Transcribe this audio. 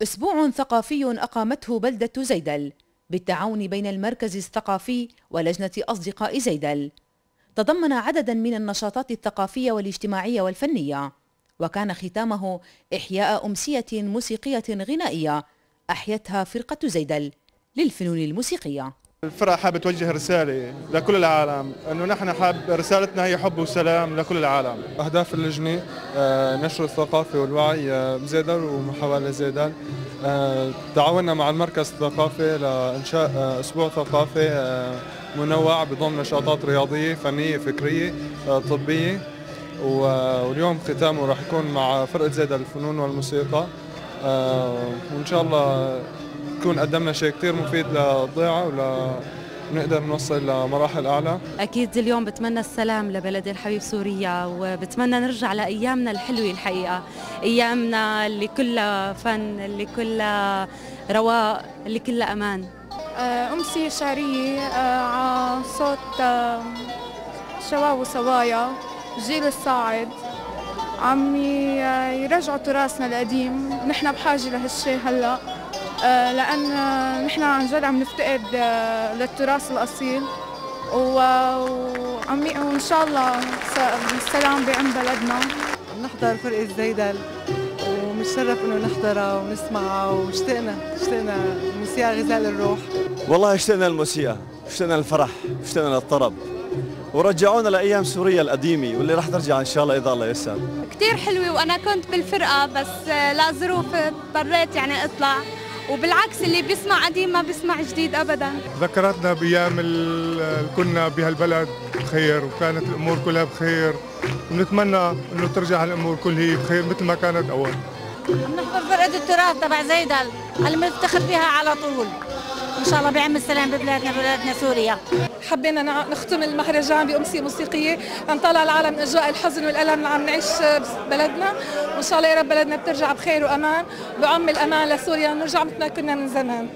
أسبوع ثقافي أقامته بلدة زيدل بالتعاون بين المركز الثقافي ولجنة أصدقاء زيدل. تضمن عددا من النشاطات الثقافية والاجتماعية والفنية، وكان ختامه إحياء أمسية موسيقية غنائية أحيتها فرقة زيدل للفنون الموسيقية. الفرقة حابة توجه رسالة لكل العالم أنه نحن رسالتنا هي حب وسلام لكل العالم. أهداف اللجنة نشر الثقافة والوعي بزيدل وحوالي زيدل. تعاوننا مع المركز الثقافي لإنشاء أسبوع ثقافي منوع بضم نشاطات رياضية فنية فكرية طبية، واليوم ختامه راح يكون مع فرقة زيدل الفنون والموسيقى، وإن شاء الله نكون قدمنا شيء كثير مفيد للضيعة ونقدر نوصل لمراحل أعلى. أكيد اليوم بتمنى السلام لبلدي الحبيب سوريا، وبتمنى نرجع لأيامنا الحلوة الحقيقة، أيامنا اللي كلها فن، اللي كلها رواق، اللي كلها أمان. أمسية شعرية على صوت شباب وصبايا الجيل الصاعد عم يرجعوا تراثنا القديم. نحن بحاجة لهالشيء هلأ، لأن نحن عن جد عم نفتقد للتراث الأصيل، وإن شاء الله السلام بعم بلدنا. نحضر فرقة زيدل ومتشرف إنه نحضرها ونسمعها، واشتقنا موسيقى غذاء الروح. والله اشتقنا الموسيقى، اشتقنا الفرح، اشتقنا للطرب، ورجعونا لأيام سوريا القديمة واللي رح ترجع إن شاء الله إذا الله يسر. كتير حلوة، وأنا كنت بالفرقة بس لظروف اضطريت يعني أطلع، وبالعكس اللي بيسمع قديم ما بيسمع جديد أبداً. ذكرتنا بأيام اللي كنا بهالبلد بخير وكانت الأمور كلها بخير، ونتمنى إنه ترجع الأمور كلها بخير مثل ما كانت أول. عم نحضر فرقة التراث تبع زيدل اللي بنفتخر فيها على طول، إن شاء الله بعم السلام ببلادنا سوريا. حبينا نختم المهرجان بأمسية موسيقية لنطلع العالم من أجواء الحزن والألم اللي عم نعيش ببلدنا، وإن شاء الله يا رب بلدنا بترجع بخير وأمان، بعم الأمان لسوريا ونرجع مثل ما كنا من زمان.